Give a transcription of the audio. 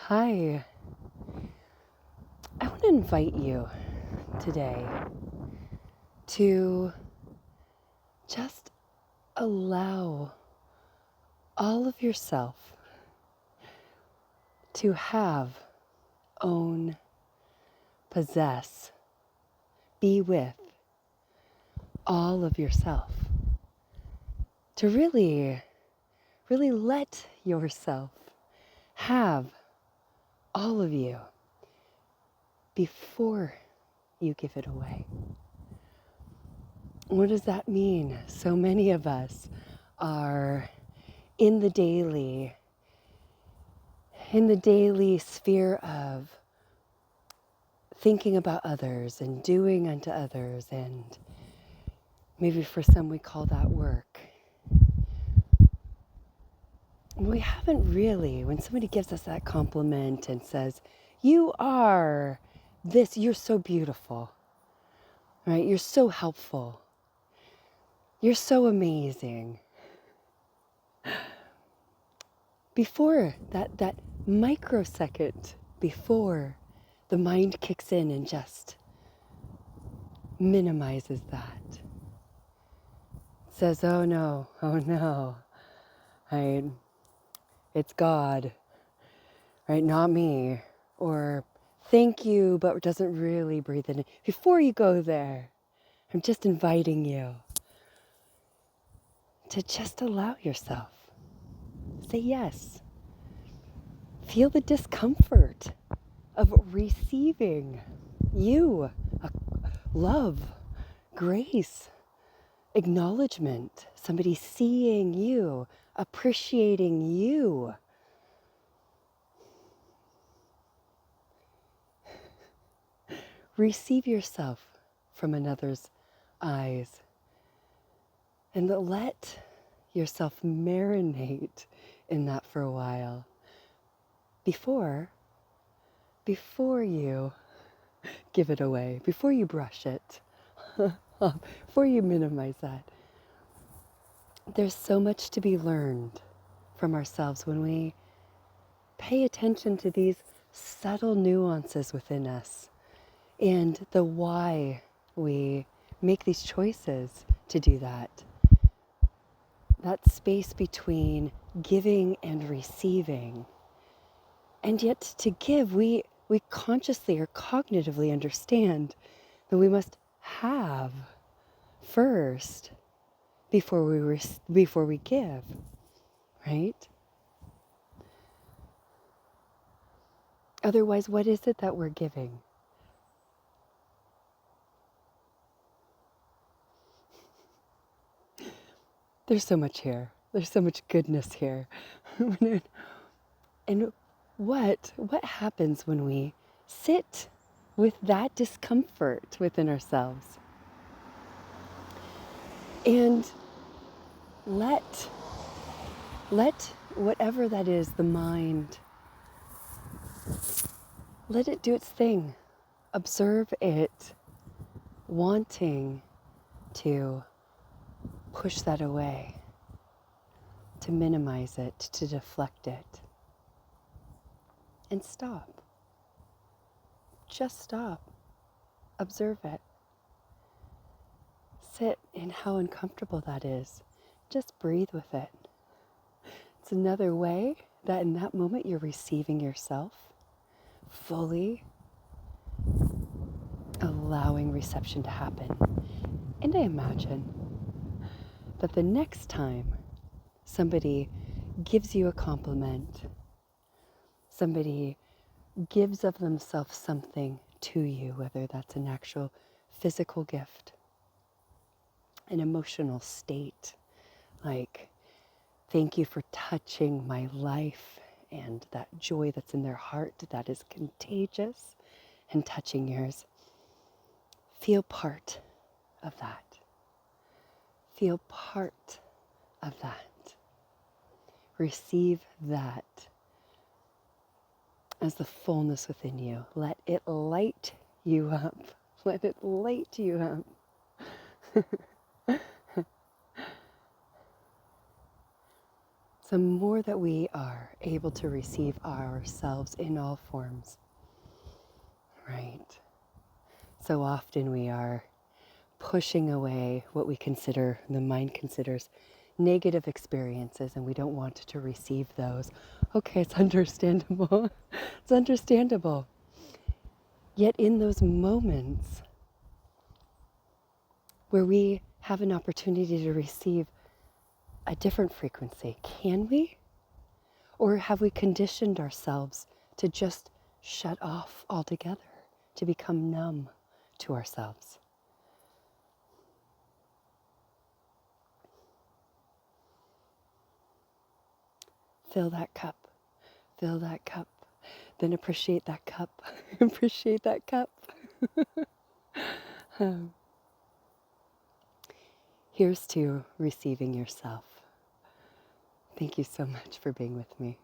Hi, I want to invite you today to just allow all of yourself to have, own, possess, be with all of yourself. To really let yourself have all of you before you give it away. What does that mean? So many of us are in the daily sphere of thinking about others and doing unto others, and maybe for some we call that work. We haven't really, when somebody gives us that compliment and says, you are this, you're so beautiful, right? You're so helpful. You're so amazing. Before that microsecond before the mind kicks in and just minimizes that, says, oh no, right? It's God, right? Not me. Or thank you, but doesn't really breathe in. Before you go there, I'm just inviting you to just allow yourself. Say yes. Feel the discomfort of receiving you, love, grace, acknowledgement, somebody seeing you, appreciating you. Receive yourself from another's eyes and let yourself marinate in that for a while before you give it away, before you brush it, before you minimize that. There's so much to be learned from ourselves when we pay attention to these subtle nuances within us and the why we make these choices to do that. That space between giving and receiving. And yet to give, we consciously or cognitively understand that we must have first before we give, right? Otherwise, what is it that we're giving? There's so much here. There's so much goodness here. And what happens when we sit with that discomfort within ourselves and let whatever that is, the mind, let it do its thing. Observe it wanting to push that away, to minimize it, to deflect it. And stop. Just stop. Observe it. Sit in how uncomfortable that is. Just breathe with it. It's another way that in that moment you're receiving yourself fully, allowing reception to happen. And I imagine that the next time somebody gives you a compliment, somebody gives of themselves something to you, whether that's an actual physical gift, an emotional state, like, thank you for touching my life, and that joy that's in their heart that is contagious and touching yours. Feel part of that. Feel part of that. Receive that as the fullness within you. Let it light you up. Let it light you up. the more that we are able to receive ourselves in all forms, right? So often we are pushing away what we consider, the mind considers, negative experiences, and we don't want to receive those. Okay, it's understandable. It's understandable. Yet in those moments where we have an opportunity to receive a different frequency, can we? Or have we conditioned ourselves to just shut off altogether, to become numb to ourselves? Fill that cup. Fill that cup. Then appreciate that cup. Appreciate that cup. Here's to receiving yourself. Thank you so much for being with me.